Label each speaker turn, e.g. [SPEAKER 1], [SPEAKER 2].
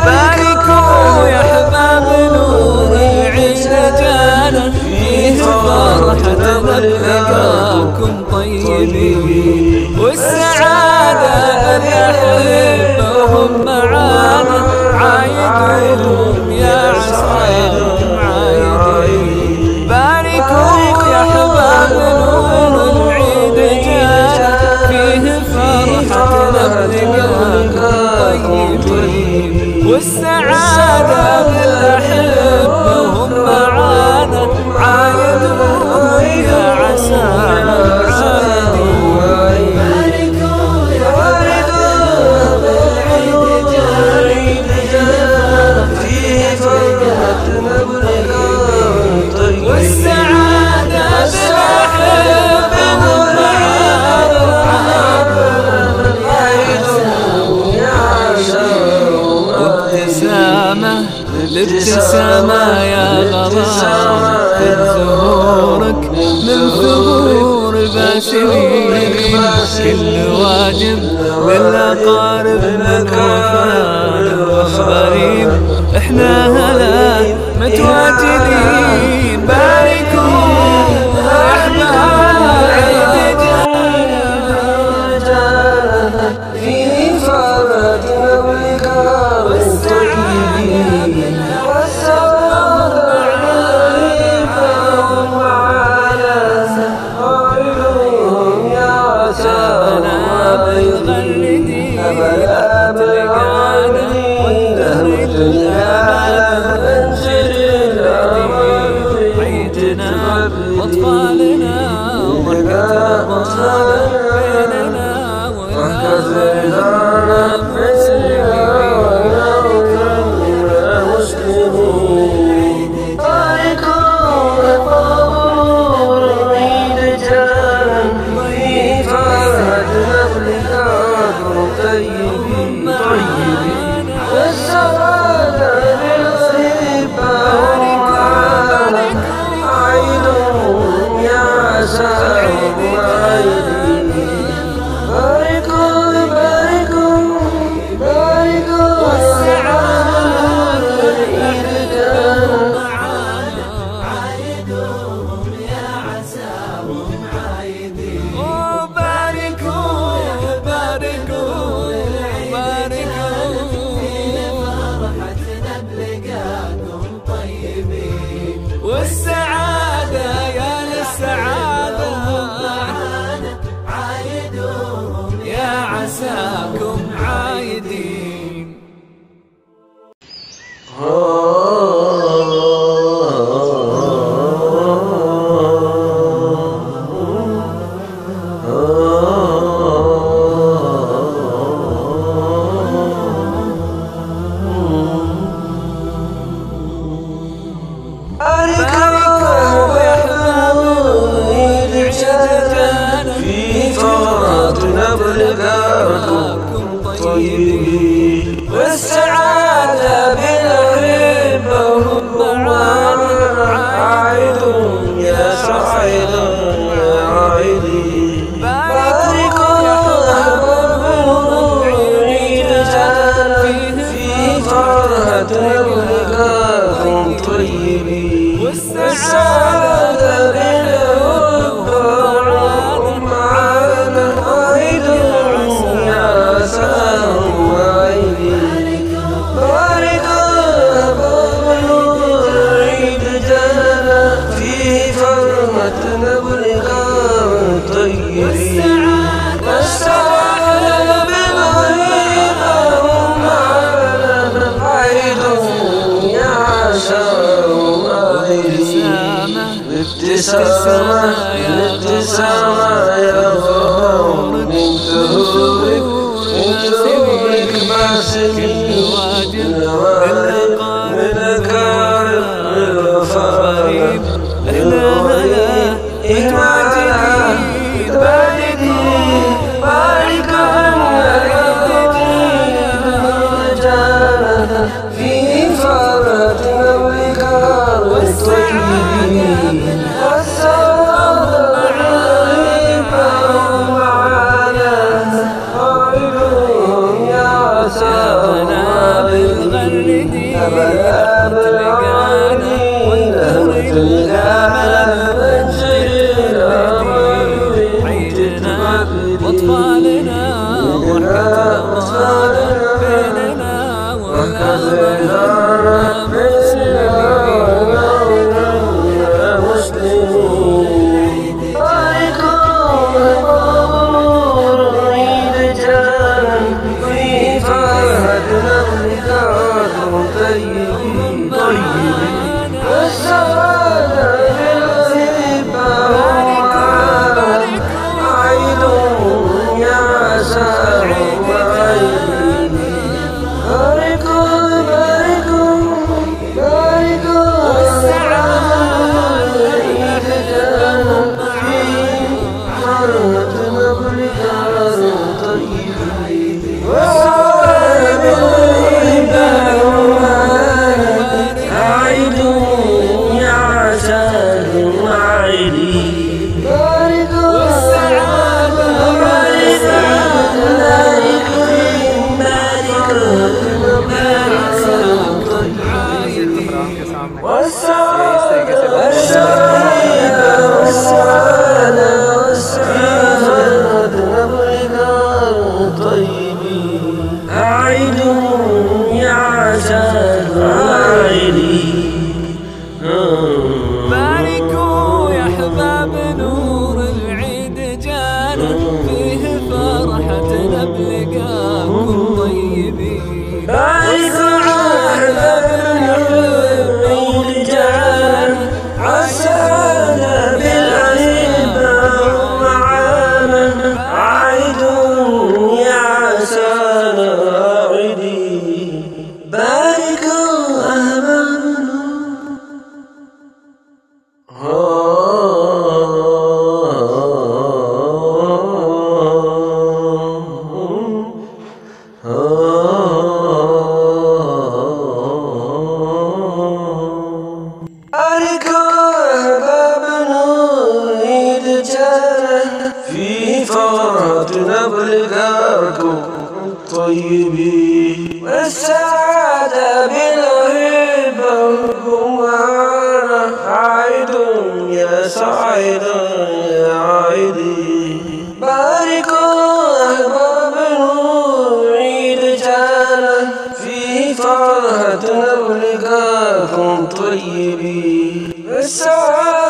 [SPEAKER 1] باركوا يا احباب نور العيد جانا فيه فرحة لقاكم طيبين، والسعادة بالأحبة وهم معانا عايدون يا عساكم عايدين. باركوا يا احباب نور العيد جانا فيه فرحة لقاكم طيبين، والسعادة بالأحبة وهم معانا عايدون يا عساكم عايدين. الابتسامة يا غرام خذ زهورك من ثغور الباسمين، كل واجب للأقارب من وفاء والغريب احنا هلا متواجدين. باركوا يا احباب عيد جانا فيه فرحة ولقاء طيبين، عيدنا واطفالنا وبركة بيننا وكثرنا مسلمين. باركوا طابور العيد جانا في فرحتنا ولقاكم طيبين، والسعادة للأحبة ومعانا عايدون يا عساكم عايدين. باركوا والسعادة للعيد جانا عايدون يا عساكم عايدين. والسعادة يا للسعادة عايدوهم يا عساكم عايدين. والسعادة بالأحبة وهم معانا عايدون يا عايدون يا عايدين. باركوا العيد جانا في فرحة ولقاكم طيبين، والسعادة بالأحبة وهم معانا عايدون يا عساكم عايدين. والسعادة بالغيبة وهم معانا عايدون يا عساكم عايدين. الابتسامة يا ظهور من ثغورك معسمين، من أكارم الوفاء احنا هلا متواجدين. باركوا يا عيد جانا زارت يا مسلمين عليكم مبروك عيد جان في فرحتنا ولقاكم طيبين والسعادة بالغيبة عيد يا سعيد
[SPEAKER 2] باركوا يا احباب نور العيد جانا فيه فرحتنا بلقاكم طيبين.
[SPEAKER 1] باركوا يا احباب نور العيد جانا عسانا بالأهبة ومعانا عيد يا عسانا عيدي. باركوا أحباب في فرحتنا بلقاكم طيبين والسعادة بالهبة ومعانا عيد يا سعيد يا عيدي. باركوا أحباب نور عيد جانا في فرحتنا بلقاكم طيبين والسعادة